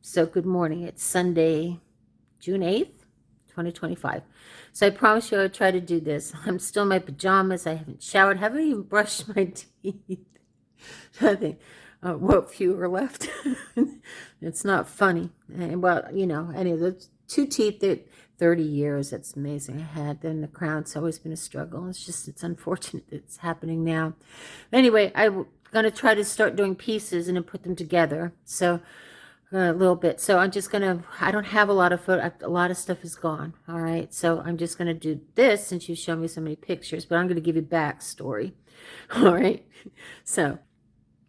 So good morning. It's Sunday, June 8th, 2025. So I promise you I'll try to do this. I'm still in my pajamas. I haven't showered, haven't even brushed my teeth. Nothing. What few are left. It's not funny. And well, any of those two teeth that 30 years, that's amazing. I had then the crown's always been a struggle. It's unfortunate that it's happening now. Anyway, I'm going to try to start doing pieces and then put them together. So a little bit. So I'm just going to, I don't have a lot of photo. A lot of stuff is gone. All right. So I'm just going to do this since you showed me so many pictures, but I'm going to give you backstory. All right. So,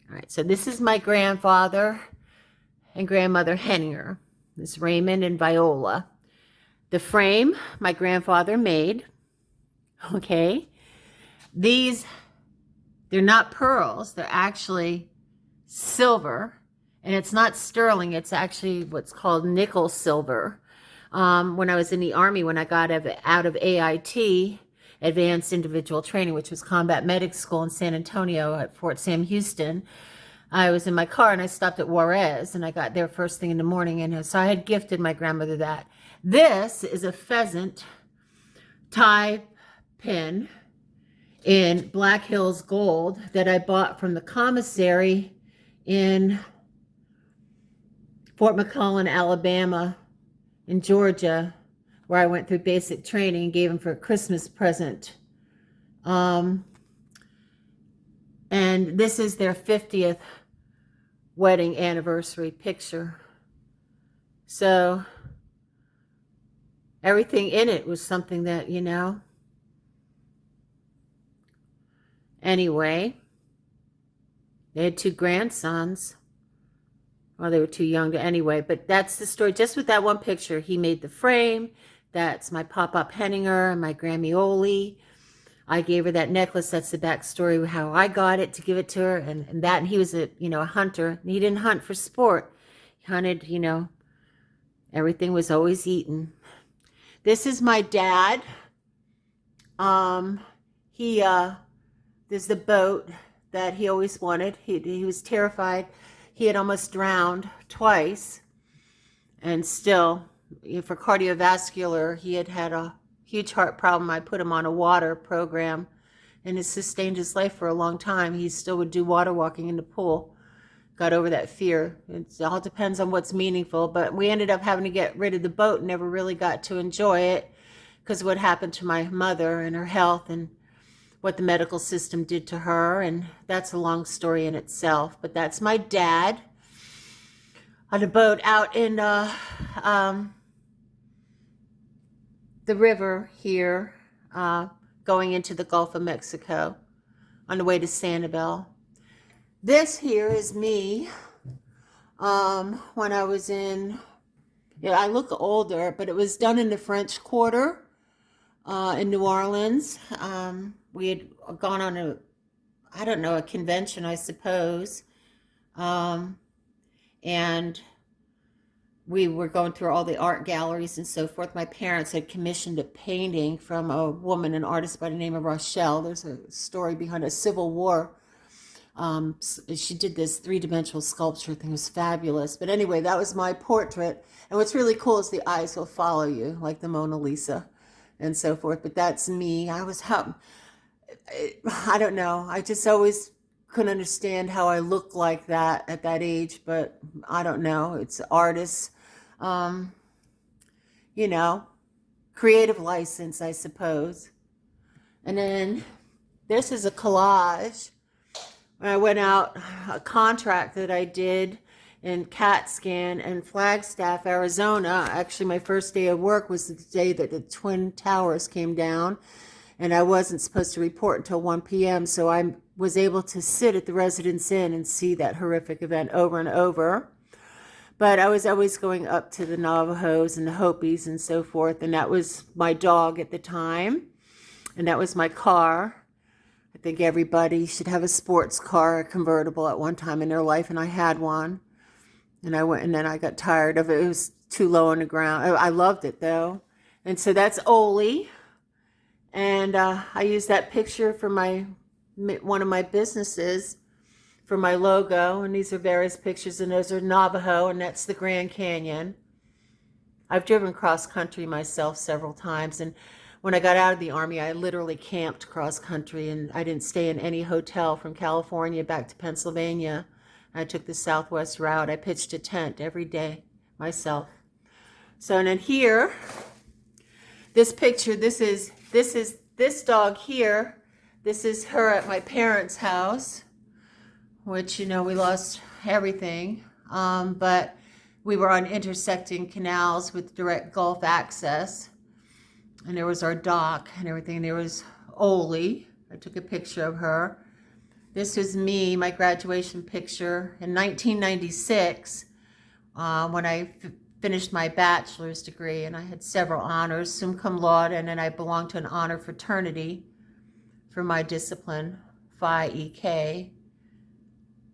all right. So this is my grandfather and grandmother Henninger. This is Raymond and Viola. The frame my grandfather made. Okay. These, they're not pearls. They're actually silver. And it's not sterling. It's actually what's called nickel silver. When I was in the Army, when I got out of AIT, Advanced Individual Training, which was Combat Medic School in San Antonio at Fort Sam Houston, I was in my car and I stopped at Juarez and I got there first thing in the morning. And so I had gifted my grandmother that. This is a pheasant tie pin in Black Hills gold that I bought from the commissary in Fort McClellan, Alabama, in Georgia, where I went through basic training and gave him for a Christmas present. And this is their 50th wedding anniversary picture. So everything in it was something that, Anyway, they had two grandsons. Well, they were too young to anyway, but that's the story. Just with that one picture, he made the frame. That's my Pop-Up Henninger and my Grammy-Oli. I gave her that necklace. That's the backstory, how I got it to give it to her. And he was a hunter. And he didn't hunt for sport. He hunted, everything was always eaten. This is my dad. There's the boat that he always wanted. He was terrified. He had almost drowned twice, and still, for cardiovascular, he had a huge heart problem. I put him on a water program, and it sustained his life for a long time. He still would do water walking in the pool. Got over that fear. It all depends on what's meaningful, but we ended up having to get rid of the boat and never really got to enjoy it because of what happened to my mother and her health and what the medical system did to her, and that's a long story in itself. But that's my dad on a boat out in the river here, going into the Gulf of Mexico on the way to Sanibel. This here is me when I was I look older, but it was done in the French Quarter in New Orleans. We had gone on a convention, I suppose. And we were going through all the art galleries and so forth. My parents had commissioned a painting from a woman, an artist by the name of Rochelle. There's a story behind a Civil War. She did this three-dimensional sculpture thing. It was fabulous. But anyway, that was my portrait. And what's really cool is the eyes will follow you, like the Mona Lisa and so forth. But that's me. I don't know. I just always couldn't understand how I look like that at that age, but I don't know. It's artists, creative license, I suppose. And then this is a collage. When I went out, a contract that I did in CAT-scan in Flagstaff, Arizona. Actually, my first day of work was the day that the Twin Towers came down. And I wasn't supposed to report until 1 p.m., so I was able to sit at the Residence Inn and see that horrific event over and over. But I was always going up to the Navajos and the Hopis and so forth, and that was my dog at the time, and that was my car. I think everybody should have a sports car, a convertible at one time in their life, and I had one. And I went, and then I got tired of it. It was too low on the ground. I loved it, though. And so that's Oli. And I used that picture for one of my businesses for my logo. And these are various pictures, and those are Navajo, and that's the Grand Canyon. I've driven cross country myself several times, and when I got out of the Army, I literally camped cross country, and I didn't stay in any hotel from California back to Pennsylvania. I took the Southwest route. I pitched a tent every day myself. So, and then here, this picture, this is this dog here. This is her at my parents' house, which, you know, we lost everything. But we were on intersecting canals with direct Gulf access. And there was our dock and everything. There was Oli. I took a picture of her. This was me, my graduation picture in 1996, when I finished my bachelor's degree, and I had several honors, summa cum laude, and then I belonged to an honor fraternity for my discipline, Phi EK,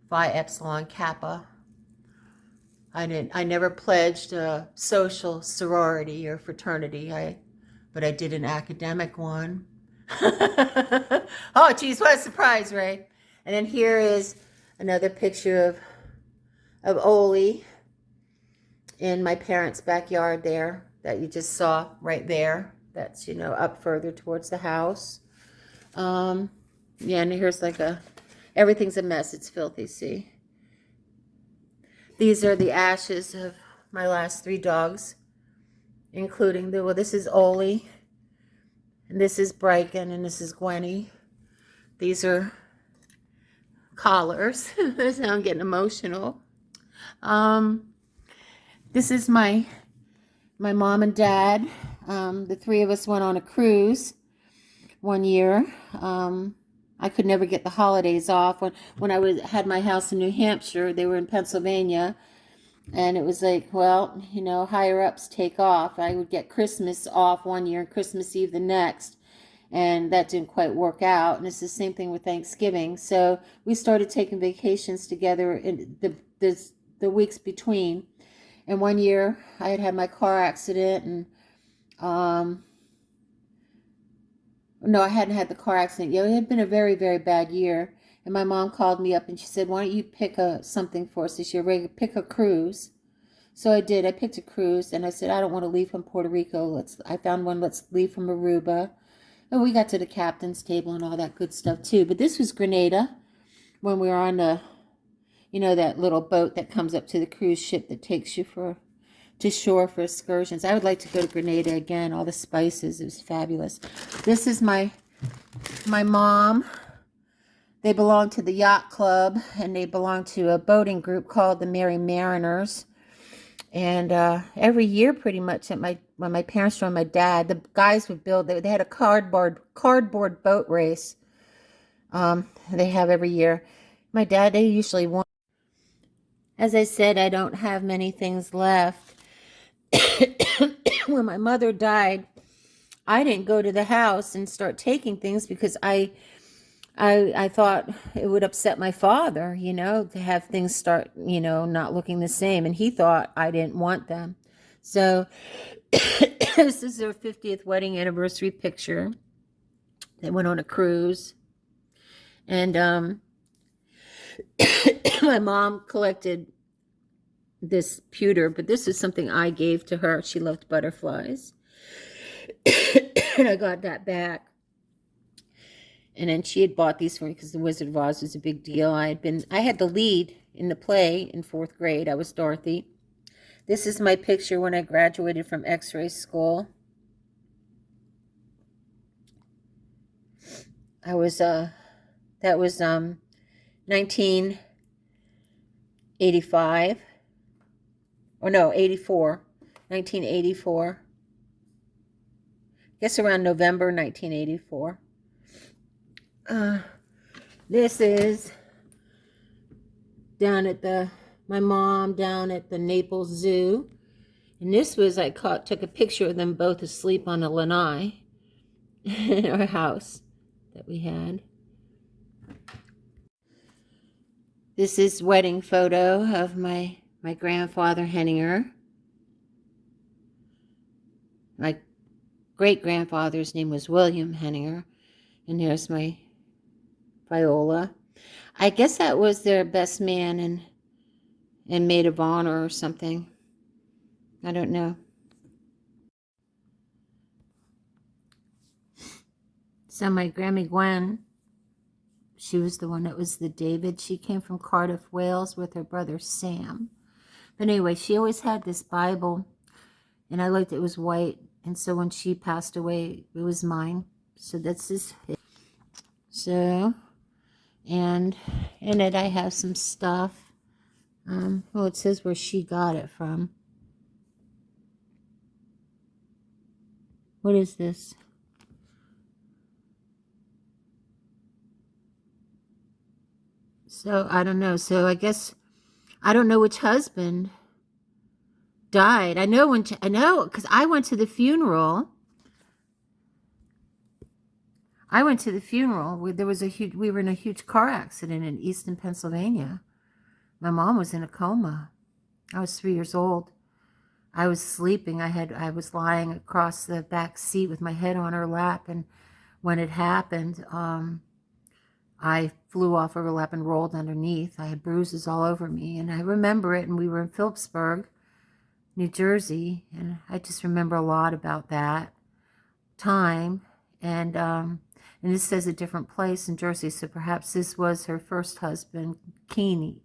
Phi Epsilon Kappa. I never pledged a social sorority or fraternity, but I did an academic one. Oh, geez, what a surprise, Ray. And then here is another picture of Oli in my parents' backyard there that you just saw right there. That's, you know, up further towards the house. Yeah, and here's like everything's a mess. It's filthy, see? These are the ashes of my last 3 dogs, including well, this is Oli, and this is Bryken, and this is Gwenny. These are collars. So I'm getting emotional. This is my mom and dad. The 3 of us went on a cruise one year. I could never get the holidays off. When I had my house in New Hampshire, they were in Pennsylvania, and it was like, well, you know, higher ups take off. I would get Christmas off one year and Christmas Eve the next, and that didn't quite work out. And it's the same thing with Thanksgiving. So we started taking vacations together in the weeks between. And one year I had my car accident, and no, I hadn't had the car accident yet. It had been a very, very bad year. And my mom called me up and she said, why don't you pick something for us this year? Pick a cruise. So I did. I picked a cruise, and I said, I don't want to leave from Puerto Rico. I found one, let's leave from Aruba. And we got to the captain's table and all that good stuff too. But this was Grenada, when we were on you know, that little boat that comes up to the cruise ship that takes you to shore for excursions. I would like to go to Grenada again. All the spices, it was fabulous. This is my mom. They belong to the yacht club, and they belong to a boating group called the Merry Mariners. And every year, pretty much, when my parents joined my dad, the guys would build. They had a cardboard boat race. They have every year. My dad, they usually won. As I said, I don't have many things left. When my mother died, I didn't go to the house and start taking things because I thought it would upset my father, you know, to have things start, you know, not looking the same. And he thought I didn't want them. So this is their 50th wedding anniversary picture. They went on a cruise. And my mom collected this pewter, but this is something I gave to her. She loved butterflies. And I got that back. And then she had bought these for me because the Wizard of Oz was a big deal. I had the lead in the play in 4th grade. I was Dorothy. This is my picture when I graduated from X-ray school. That was 1985. Or no, 84. 1984. I guess around November 1984. This is down at my mom down at the Naples Zoo. And this was, took a picture of them both asleep on a lanai in our house that we had. This is wedding photo of my grandfather Henninger. My great-grandfather's name was William Henninger. And there's my Viola. I guess that was their best man and maid of honor or something. I don't know. So my Grammy Gwen, she was the one that was the David. She came from Cardiff, Wales with her brother Sam. But anyway, she always had this Bible, and I liked it was white. And so when she passed away, it was mine. So that's this. So, and in it I have some stuff. Well, it says where she got it from. What is this? So I don't know. So I guess I don't know which husband died. I know because I went to the funeral. I went to the funeral where there was we were in a huge car accident in Easton, Pennsylvania. My mom was in a coma. I was 3 years old. I was sleeping. I was lying across the back seat with my head on her lap, and when it happened, I flew off of her lap and rolled underneath. I had bruises all over me, and I remember it. And we were in Phillipsburg, New Jersey, and I just remember a lot about that time. And this says a different place in Jersey, so perhaps this was her first husband, Keeney,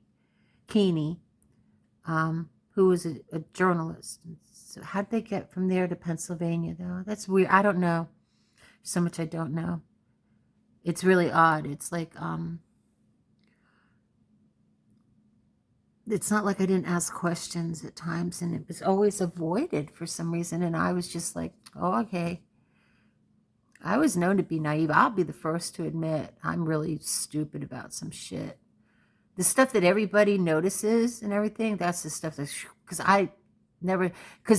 who was a journalist. So how'd they get from there to Pennsylvania, though? That's weird. I don't know. So much I don't know. It's really odd. It's like, it's not like I didn't ask questions at times, and it was always avoided for some reason. And I was just like, oh, okay. I was known to be naive. I'll be the first to admit I'm really stupid about some shit. The stuff that everybody notices and everything, that's the stuff that's, because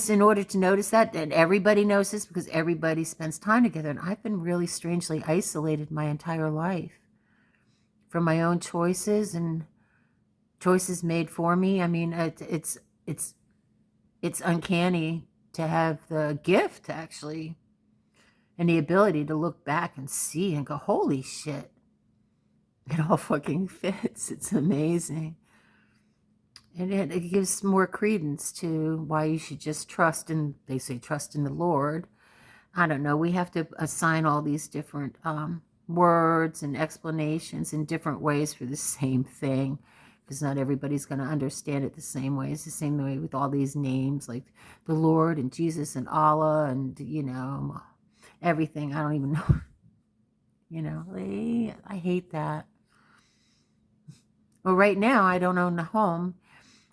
in order to notice that, and everybody notices because everybody spends time together. And I've been really strangely isolated my entire life from my own choices and choices made for me. I mean, it's uncanny to have the gift, actually, and the ability to look back and see and go, holy shit, it all fucking fits. It's amazing. And it gives more credence to why you should just trust in, they say, trust in the Lord. I don't know. We have to assign all these different words and explanations in different ways for the same thing, because not everybody's going to understand it the same way. It's the same way with all these names like the Lord and Jesus and Allah and, everything. I don't even know. I hate that. Well, right now I don't own a home,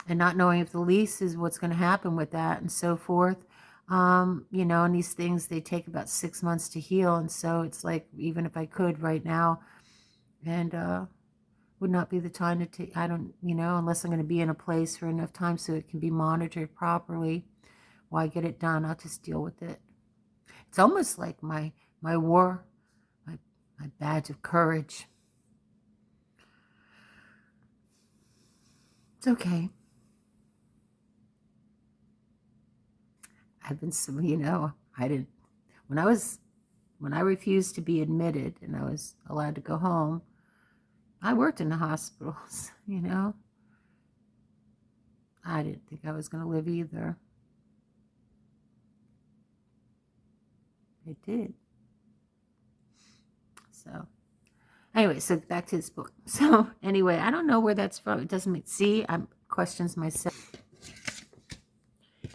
and not knowing if the lease is what's going to happen with that and so forth. And these things, they take about 6 months to heal. And so it's like, even if I could right now, and would not be the time to take, I don't, unless I'm going to be in a place for enough time so it can be monitored properly, why get it done? I'll just deal with it. It's almost like my war, my badge of courage. It's okay. I've been, I didn't, when I refused to be admitted and I was allowed to go home, I worked in the hospitals, I didn't think I was going to live either. It did. So, anyway, so back to this book. So, anyway, I don't know where that's from. It doesn't make, see, I'm questions myself.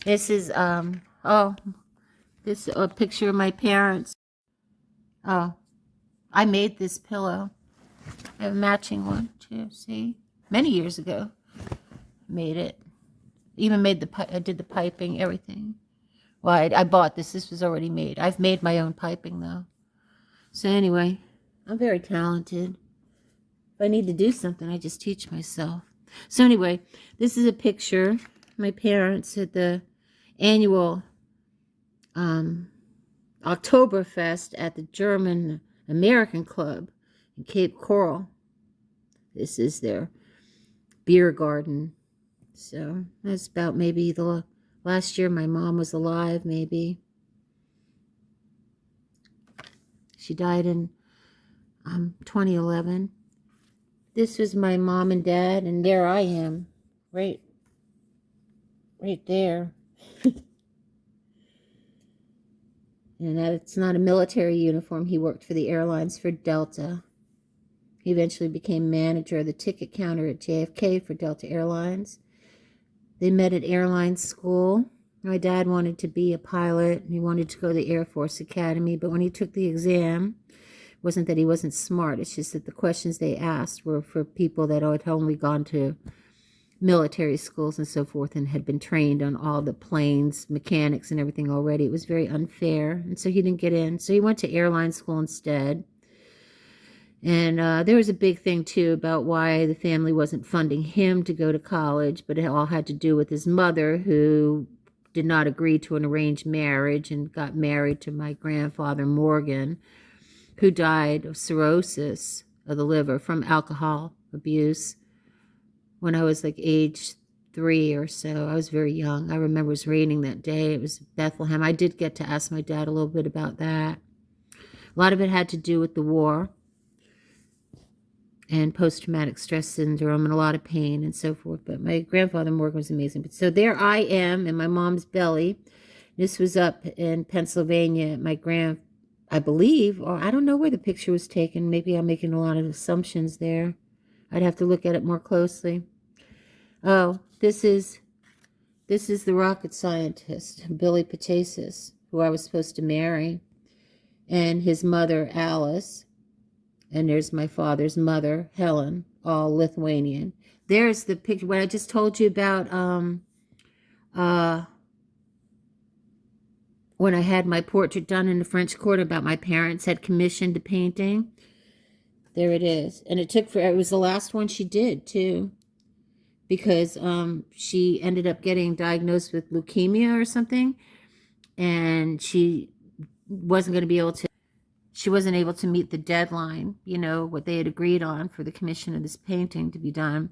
This is, this a picture of my parents. Oh, I made this pillow. I have a matching one too. See, many years ago, made it. Even made I did the piping, everything. Well, I bought this. This was already made. I've made my own piping though. So anyway, I'm very talented. If I need to do something, I just teach myself. So anyway, this is a picture. My parents at the annual Oktoberfest at the German American Club in Cape Coral. This is their beer garden. So that's about maybe the last year my mom was alive, maybe. She died in 2011. This was my mom and dad, and there I am, right there. And that's not a military uniform. He worked for the airlines for Delta. He eventually became manager of the ticket counter at JFK for Delta Airlines. They met at airline school. My dad wanted to be a pilot, and he wanted to go to the Air Force Academy, but when he took the exam, it wasn't that he wasn't smart, it's just that the questions they asked were for people that had only gone to military schools and so forth and had been trained on all the planes, mechanics, and everything already. It was very unfair, and so he didn't get in. So he went to airline school instead. And there was a big thing, too, about why the family wasn't funding him to go to college, but it all had to do with his mother, who did not agree to an arranged marriage and got married to my grandfather, Morgan, who died of cirrhosis of the liver from alcohol abuse when I was like age 3 or so. I was very young. I remember it was raining that day. It was Bethlehem. I did get to ask my dad a little bit about that. A lot of it had to do with the war and post-traumatic stress syndrome and a lot of pain and so forth. But my grandfather Morgan was amazing. But so there I am in my mom's belly. This was up in Pennsylvania. I believe, or I don't know where the picture was taken. Maybe I'm making a lot of assumptions there. I'd have to look at it more closely. Oh, this is the rocket scientist, Billy Patasis, who I was supposed to marry, and his mother, Alice. And there's my father's mother, Helen, all Lithuanian. There's the picture, what I just told you about when I had my portrait done in the French Quarter about my parents had commissioned a painting. There it is. And it was the last one she did, too. Because she ended up getting diagnosed with leukemia or something. And she wasn't able to meet the deadline, what they had agreed on for the commission of this painting to be done.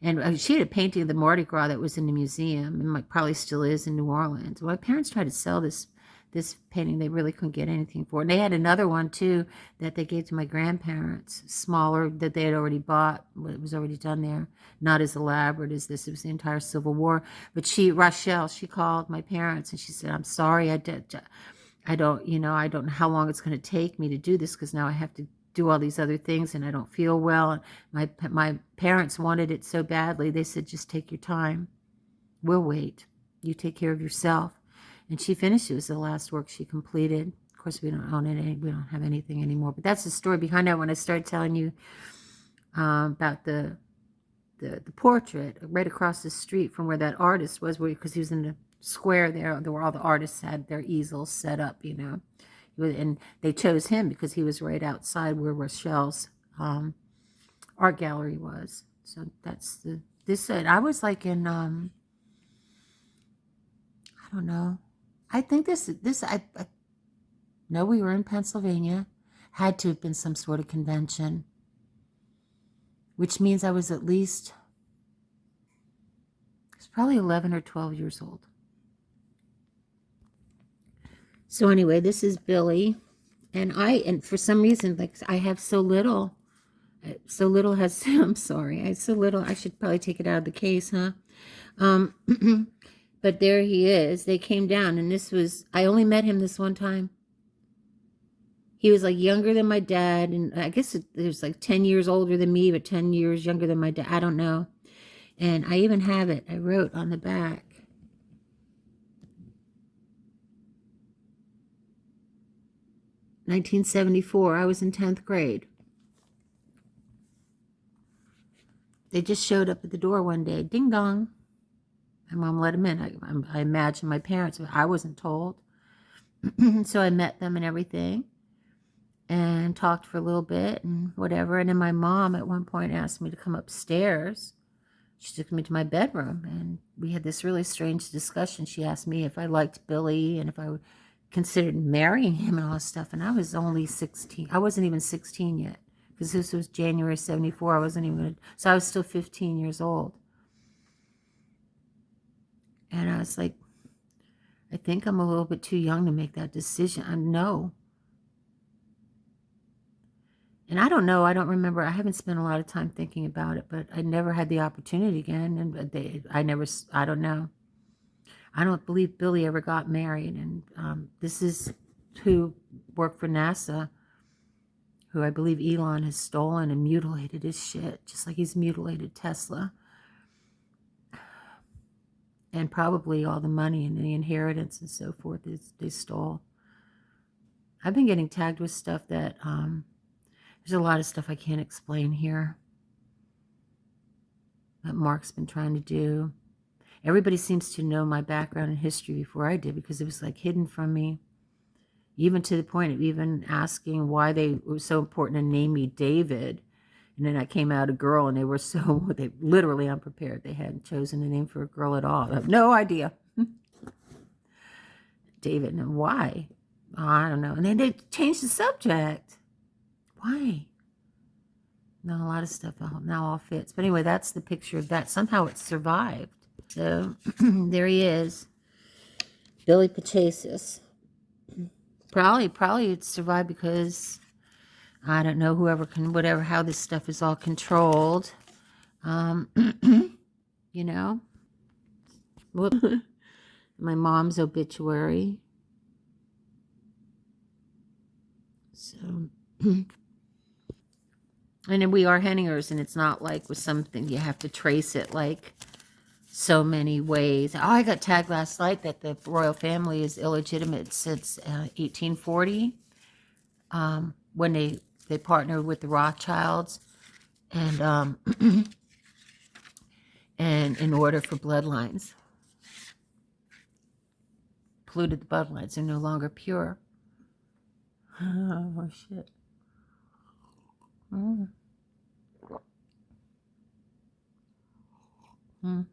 And she had a painting of the Mardi Gras that was in the museum, and probably still is in New Orleans. My parents tried to sell this painting. They really couldn't get anything for it. And they had another one, too, that they gave to my grandparents, smaller, that they had already bought. It was already done there. Not as elaborate as this. It was the entire Civil War. But Rochelle, she called my parents, and she said, I'm sorry, I don't know how long it's going to take me to do this, because now I have to do all these other things and I don't feel well. And my parents wanted it so badly. They said, just take your time. We'll wait. You take care of yourself. And she finished. It was the last work she completed. Of course, we don't own it. We don't have anything anymore. But that's the story behind that. When I started telling you about the portrait right across the street from where that artist was, because he was in the square there where all the artists had their easels set up, and they chose him because he was right outside where Rochelle's art gallery was. So that's this. I was like in I don't know. I think I know we were in Pennsylvania. Had to have been some sort of convention, which means I was probably 11 or 12 years old. So anyway, this is Billy, and for some reason, like, I have so little has, I'm sorry, I have so little, I should probably take it out of the case, huh? But there he is. They came down, and I only met him this one time. He was like younger than my dad, and I guess it was like 10 years older than me, but 10 years younger than my dad. I don't know. And I even have it. I wrote on the back. "1974. I was in 10th grade. They just showed up at the door one day. Ding dong. My mom let him in. I imagine my parents, but I wasn't told. So I met them and everything and talked for a little bit and whatever. And then my mom at one point asked me to come upstairs. She took me to my bedroom, and we had this really strange discussion. She asked me if I liked Billy and if I considered marrying him and all this stuff. And I was only 16. I wasn't even 16 yet, because this was January 74. I wasn't even, so I was still 15 years old. And I was like, I think I'm a little bit too young to make that decision. I know. And I don't know, I don't remember, I haven't spent a lot of time thinking about it, but I never had the opportunity again. And I don't know. I don't believe Billy ever got married. And this is who worked for NASA, who I believe Elon has stolen and mutilated his shit, just like he's mutilated Tesla. And probably all the money and the inheritance and so forth they stole. I've been getting tagged with stuff that, there's a lot of stuff I can't explain here that Mark's been trying to do. Everybody seems to know my background and history before I did, because it was like hidden from me, even to the point of even asking why they were so important to name me David. And then I came out a girl, and they were they literally unprepared. They hadn't chosen a name for a girl at all. I have no idea. David, and why? Oh, I don't know. And then they changed the subject. Why? No, a lot of stuff now all fits. But anyway, that's the picture of that. Somehow it survived. So there he is. Billy Pachasis. Probably it survived because, I don't know, whatever, how this stuff is all controlled. You know? Whoop. My mom's obituary. So, and then we are Henningers, and it's not like with something you have to trace it like so many ways. Oh, I got tagged last night that the royal family is illegitimate since 1840, when they partnered with the Rothschilds, and and in order for bloodlines, polluted the bloodlines. They're no longer pure. Oh shit. Mm. Mm.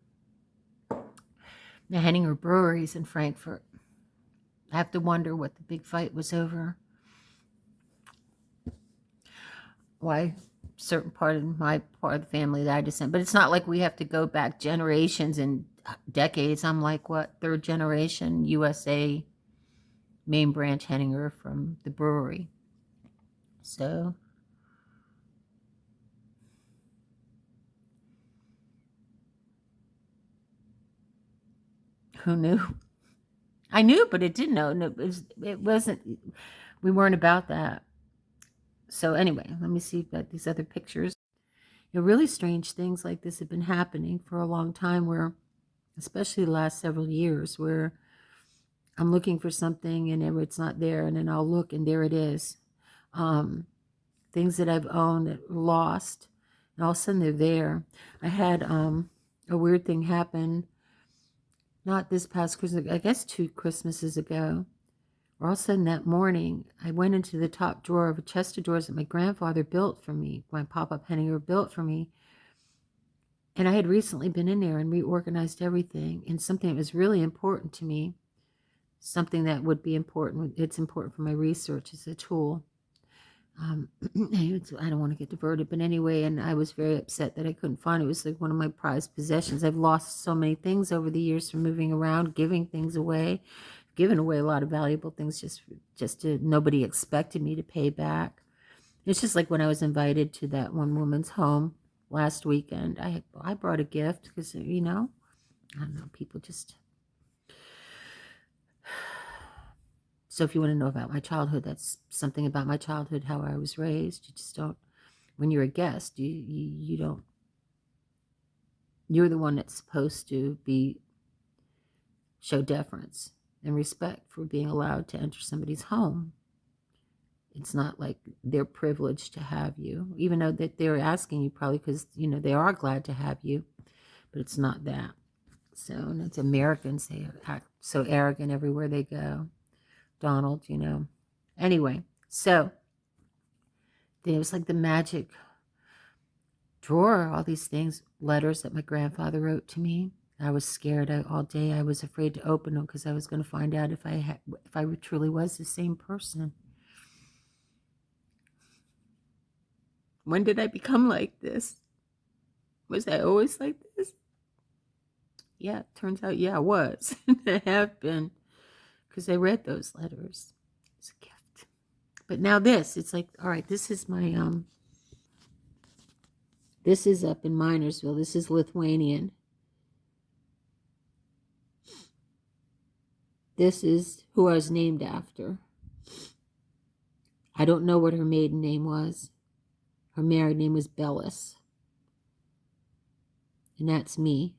The Henninger breweries in Frankfurt. I have to wonder what the big fight was over. Why certain part of the family that I descend, but it's not like we have to go back generations and decades. I'm like, what, third generation USA main branch Henninger from the brewery. So who knew? I knew, but it didn't know. No, it wasn't. We weren't about that. So anyway, let me see about these other pictures. Really strange things like this have been happening for a long time, where, especially the last several years, where I'm looking for something and it's not there, and then I'll look and there it is. Things that I've owned that were lost, and all of a sudden they're there. I had a weird thing happen, not this past Christmas, I guess 2 Christmases ago. All of a sudden that morning, I went into the top drawer of a chest of drawers that my grandfather built for me, my pop-up Henninger built for me. And I had recently been in there and reorganized everything, and something that was really important to me, something that would be important, it's important for my research as a tool. I don't want to get diverted, but anyway, and I was very upset that I couldn't find it. It was like one of my prized possessions. I've lost so many things over the years from moving around, giving things away, given away a lot of valuable things just to, nobody expected me to pay back. It's just like when I was invited to that one woman's home last weekend. I brought a gift because, I don't know, people just. So if you want to know about my childhood, that's something about my childhood, how I was raised. You just don't, when you're a guest, you don't, you're the one that's supposed to show deference and respect for being allowed to enter somebody's home. It's not like they're privileged to have you, even though that they're asking you probably because, they are glad to have you, but it's not that. So, and it's Americans, they act so arrogant everywhere they go. Donald, Anyway, so it was like the magic drawer, all these things, letters that my grandfather wrote to me. I was scared all day. I was afraid to open them because I was going to find out if I truly was the same person. When did I become like this? Was I always like this? Yeah, it turns out, yeah, I was. I have been, because I read those letters. It's a gift. But now this, it's like, all right, this is my, this is up in Minersville. This is Lithuanian. This is who I was named after. I don't know what her maiden name was. Her married name was Bellis. And that's me.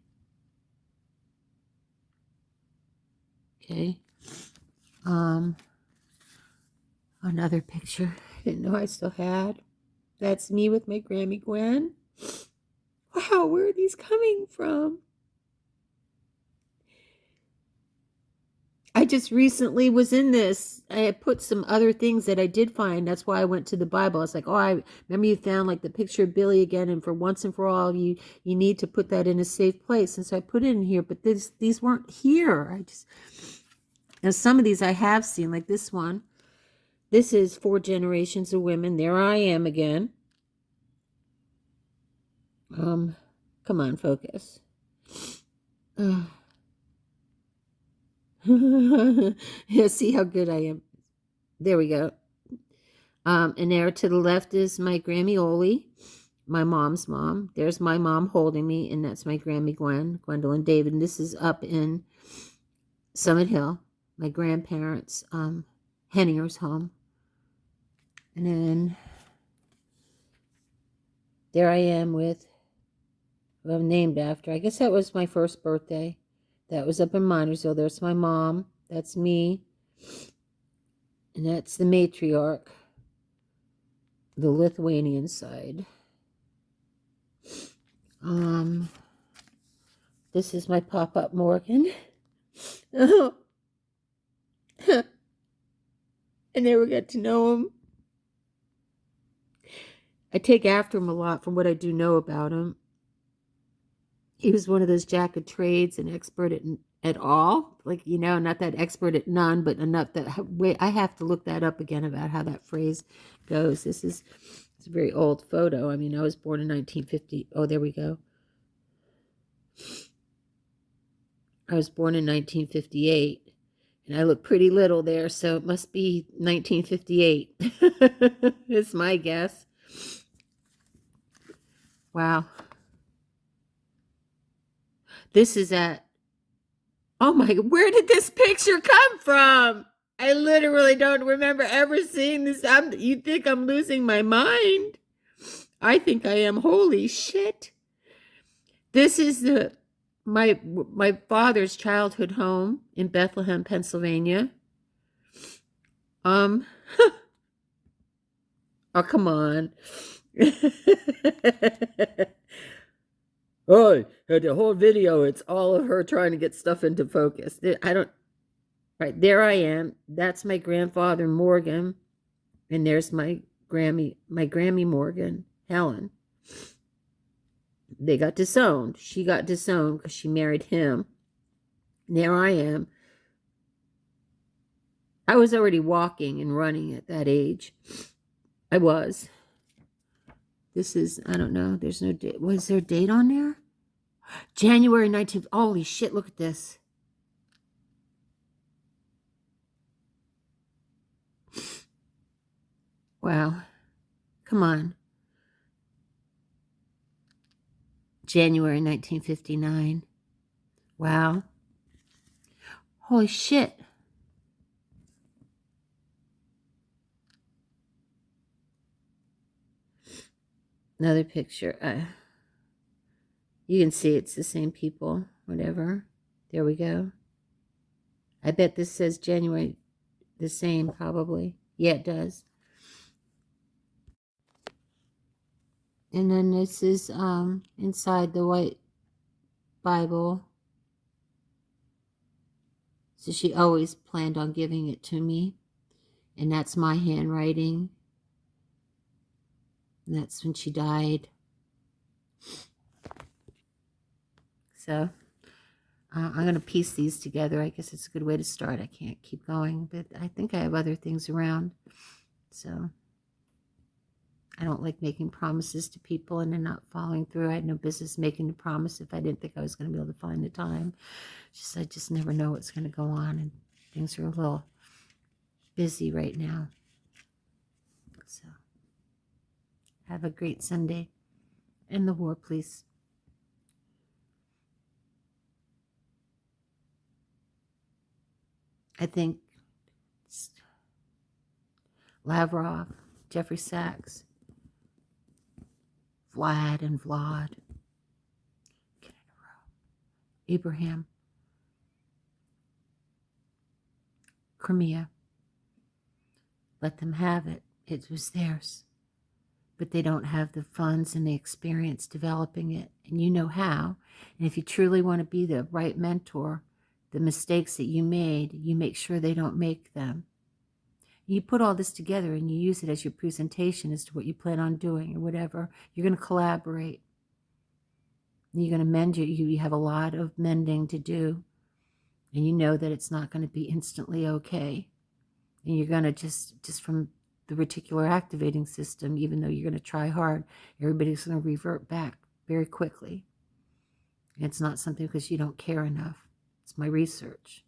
Okay. Another picture I didn't know I still had. That's me with my Grammy Gwen. Wow, where are these coming from? I just recently was in this. I had put some other things that I did find. That's why I went to the Bible. I was like, oh, I remember you found like the picture of Billy again, and for once and for all, you need to put that in a safe place. And so I put it in here, but these weren't here. And some of these I have seen, like this one. This is 4 generations of women. There I am again. Come on, focus. Yeah, see how good I am. There we go. And there to the left is my Grammy Oli, my mom's mom. There's my mom holding me, and that's my Grammy Gwendolyn David. And this is up in Summit Hill, my grandparents' Henninger's home. And then there I am with who I'm named after. I guess that was my first birthday. That was up in Minersville. There's my mom. That's me. And that's the matriarch, the Lithuanian side. This is my pop-up Morgan. I never got to know him. I take after him a lot from what I do know about him. He was one of those jack of trades, an expert at all. Like, you know, not that expert at none, but enough that, wait, I have to look that up again about how that phrase goes. It's a very old photo. I mean, I was born in 1950. Oh, there we go. I was born in 1958, and I look pretty little there, so it must be 1958. It's my guess. Wow. This is at, oh my, where did this picture come from? I literally don't remember ever seeing this. You think I'm losing my mind? I think I am. Holy shit. This is my father's childhood home in Bethlehem, Pennsylvania. Oh, come on. Oh, the whole video, it's all of her trying to get stuff into focus. Right, there I am. That's my grandfather, Morgan. And there's my Grammy Morgan, Helen. They got disowned. She got disowned because she married him. And there I am. I was already walking and running at that age. I was. This is, I don't know. There's no date. Was there a date on there? January 19th. Holy shit, look at this. Wow. Come on. January 1959. Wow. Holy shit. Another picture. You can see it's the same people. Whatever. There we go. I bet this says January the same, probably. Yeah, it does. And then this is inside the white Bible. So she always planned on giving it to me. And that's my handwriting. And that's when she died. So I'm going to piece these together. I guess it's a good way to start. I can't keep going, but I think I have other things around. So I don't like making promises to people and then not following through. I had no business making a promise if I didn't think I was going to be able to find the time. I just never know what's going to go on, and things are a little busy right now. Have a great Sunday. End the war, please. I think Lavrov, Jeffrey Sachs, Vlad and Vlad, get in a row. Abraham, Crimea, let them have it. It was theirs. But they don't have the funds and the experience developing it. And you know how. And if you truly want to be the right mentor, the mistakes that you made, you make sure they don't make them. You put all this together and you use it as your presentation as to what you plan on doing or whatever. You're going to collaborate. You're going to mend you have a lot of mending to do. And you know that it's not going to be instantly okay. And you're going to just from the reticular activating system, even though you're going to try hard, everybody's going to revert back very quickly. And it's not something because you don't care enough. It's my research.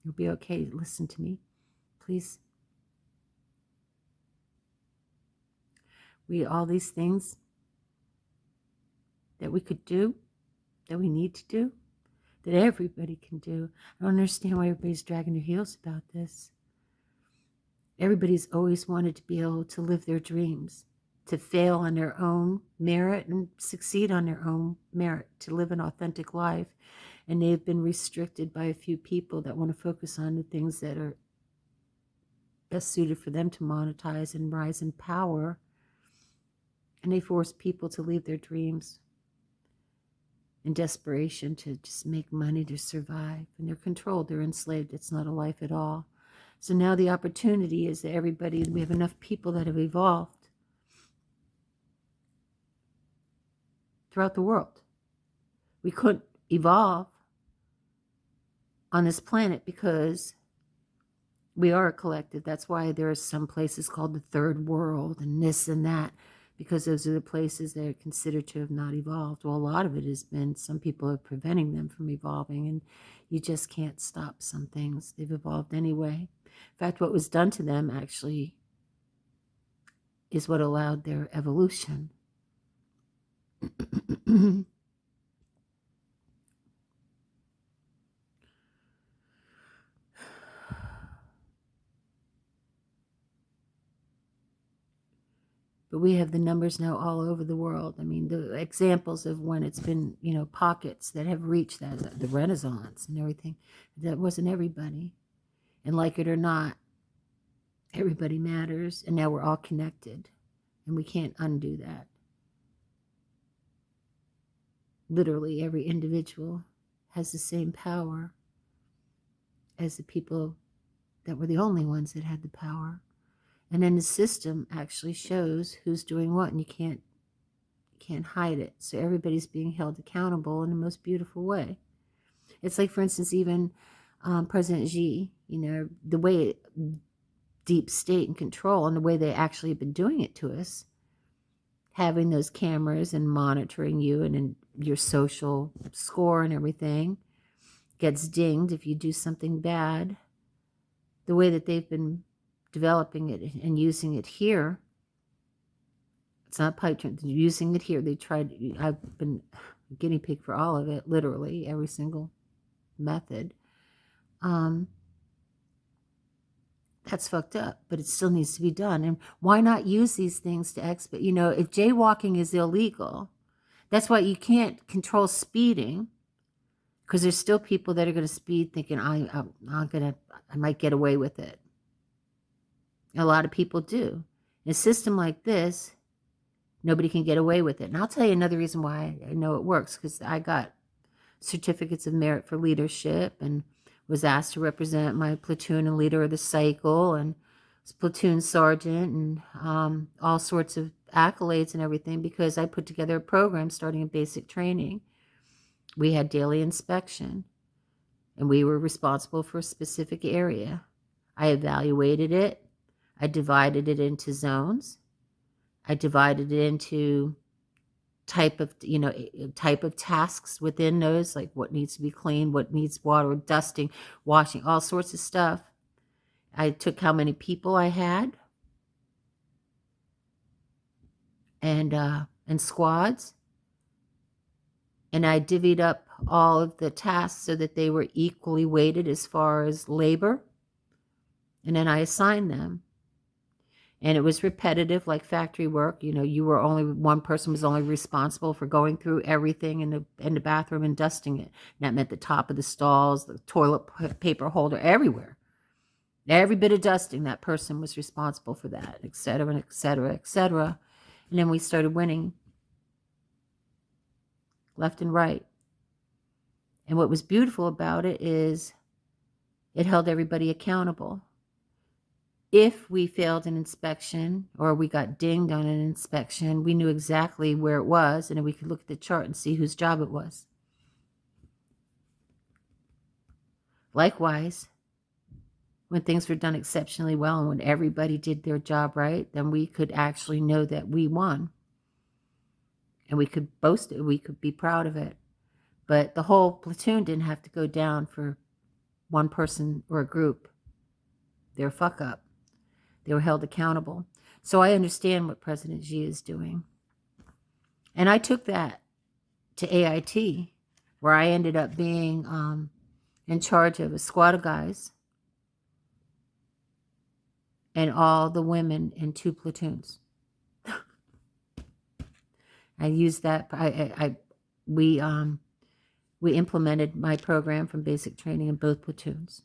You'll be okay. Listen to me, please. All these things that we could do, that we need to do, that everybody can do. I don't understand why everybody's dragging their heels about this. Everybody's always wanted to be able to live their dreams, to fail on their own merit and succeed on their own merit, to live an authentic life. And they've been restricted by a few people that want to focus on the things that are best suited for them to monetize and rise in power. And they force people to leave their dreams in desperation to just make money to survive. And they're controlled, they're enslaved. It's not a life at all. So now the opportunity is that we have enough people that have evolved throughout the world. We couldn't evolve on this planet because we are a collective. That's why there are some places called the third world and this and that, because those are the places that are considered to have not evolved. Well, a lot of it has been some people are preventing them from evolving, and you just can't stop some things. They've evolved anyway. In fact, what was done to them actually is what allowed their evolution. But we have the numbers now all over the world. I mean, the examples of when it's been, pockets that have reached that, the Renaissance and everything, that wasn't everybody. And like it or not, everybody matters. And now we're all connected. And we can't undo that. Literally, every individual has the same power as the people that were the only ones that had the power. And then the system actually shows who's doing what, and you can't hide it. So everybody's being held accountable in the most beautiful way. It's like, for instance, even President Xi, the way deep state and control and the way they actually have been doing it to us, having those cameras and monitoring you and your social score and everything gets dinged if you do something bad. The way that they've been developing it and using it here, it's not pipe dream, they're using it here. I've been a guinea pig for all of it, literally every single method. That's fucked up, but it still needs to be done. And why not use these things to expedite? If jaywalking is illegal, that's why you can't control speeding, because there's still people that are going to speed thinking I might get away with it. A lot of people do. In a system like this, nobody can get away with it. And I'll tell you another reason why I know it works, because I got certificates of merit for leadership and was asked to represent my platoon and leader of the cycle and was platoon sergeant and all sorts of accolades and everything, because I put together a program starting in basic training. We had daily inspection and we were responsible for a specific area. I evaluated it. I divided it into zones. I divided it into type of tasks within those, like what needs to be cleaned, what needs water, dusting, washing, all sorts of stuff. I took how many people I had. and squads. And I divvied up all of the tasks so that they were equally weighted as far as labor. And then I assigned them. And it was repetitive, like factory work. You know, one person was only responsible for going through everything in the bathroom and dusting it. And that meant the top of the stalls, the toilet paper holder, everywhere. Every bit of dusting, that person was responsible for that, et cetera, et cetera, et cetera. And then we started winning left and right. And what was beautiful about it is it held everybody accountable. If we failed an inspection or we got dinged on an inspection, we knew exactly where it was, and then we could look at the chart and see whose job it was. Likewise, when things were done exceptionally well and when everybody did their job right, then we could actually know that we won. And we could boast it, we could be proud of it. But the whole platoon didn't have to go down for one person or a group. Their fuck up. They were held accountable. So I understand what President Xi is doing. And I took that to AIT, where I ended up being in charge of a squad of guys and all the women in 2 platoons. I used that. We implemented my program from basic training in both platoons.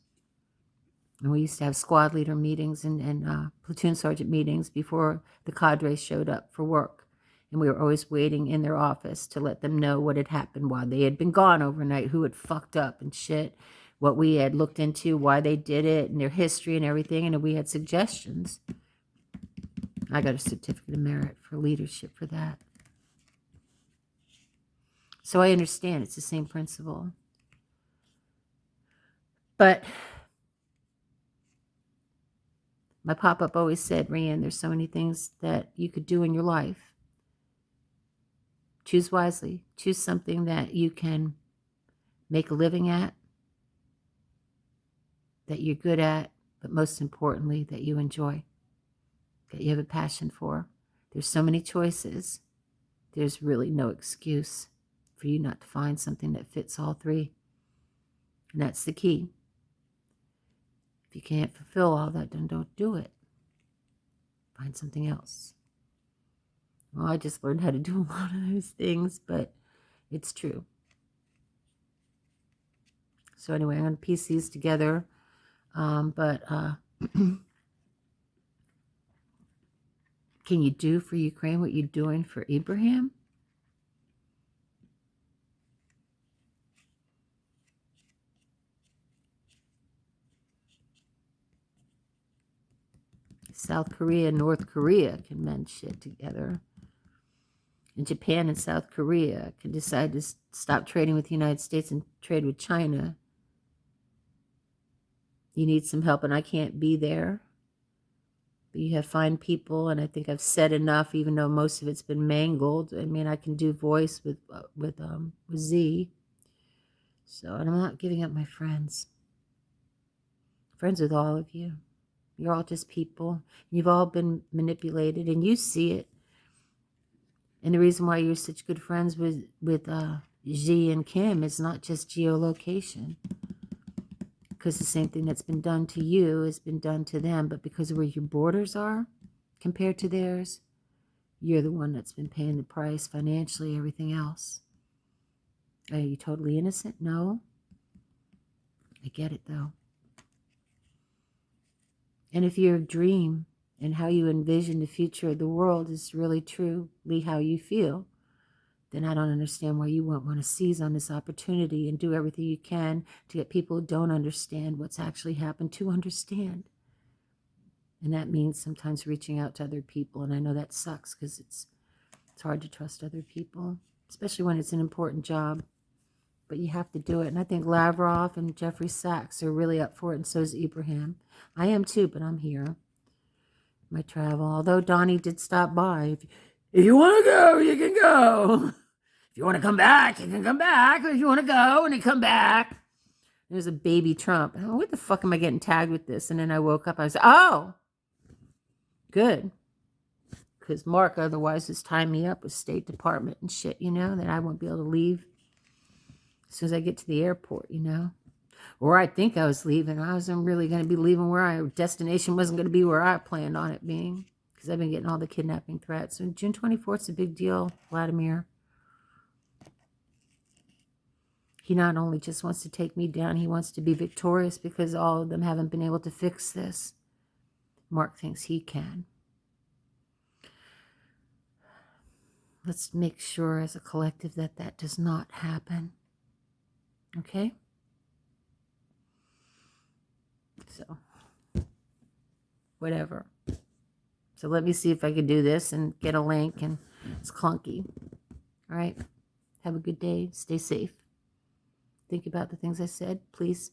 And we used to have squad leader meetings and platoon sergeant meetings before the cadres showed up for work. And we were always waiting in their office to let them know what had happened while they had been gone overnight, who had fucked up and shit, what we had looked into, why they did it, and their history and everything. And we had suggestions. I got a certificate of merit for leadership for that. So I understand it's the same principle. But my pop-up always said, Rian, there's so many things that you could do in your life. Choose wisely. Choose something that you can make a living at, that you're good at, but most importantly, that you enjoy, that you have a passion for. There's so many choices. There's really no excuse for you not to find something that fits all 3. And that's the key. If you can't fulfill all that, then don't do it. Find something else. Well, I just learned how to do a lot of those things, but it's true. So anyway, I'm going to piece these together. Can you do for Ukraine what you're doing for Abraham? South Korea and North Korea can mend shit together. And Japan and South Korea can decide to stop trading with the United States and trade with China. You need some help, and I can't be there. But you have fine people, and I think I've said enough, even though most of it's been mangled. I mean, I can do voice with Z. So, and I'm not giving up my friends. Friends with all of you. You're all just people. You've all been manipulated, and you see it. And the reason why you're such good friends with Xi and Kim is not just geolocation. Because the same thing that's been done to you has been done to them. But because of where your borders are compared to theirs, you're the one that's been paying the price financially, everything else. Are you totally innocent? No. I get it, though. And if your dream and how you envision the future of the world is really truly how you feel, then I don't understand why you won't want to seize on this opportunity and do everything you can to get people who don't understand what's actually happened to understand. And that means sometimes reaching out to other people. And I know that sucks because it's hard to trust other people, especially when it's an important job. But you have to do it. And I think Lavrov and Jeffrey Sachs are really up for it, and so is Abraham. I am too, but I'm here. My travel. Although Donnie did stop by. If you want to go, you can go. If you want to come back, you can come back. If you want to go and you come back. There's a baby Trump. Oh, what the fuck am I getting tagged with this? And then I woke up. I was, oh, good. because Mark otherwise is tying me up with State Department and shit, you know, that I won't be able to leave as soon as I get to the airport, you know. Or I think I was leaving. I wasn't really going to be leaving where I, destination wasn't going to be where I planned on it being, because I've been getting all the kidnapping threats. So June 24th is a big deal, Vladimir. He not only just wants to take me down, he wants to be victorious because all of them haven't been able to fix this. Mark thinks he can. Let's make sure as a collective that that does not happen. Okay? So, whatever. So let me see if I can do this and get a link, and it's clunky. All right? Have a good day. Stay safe. Think about the things I said, please.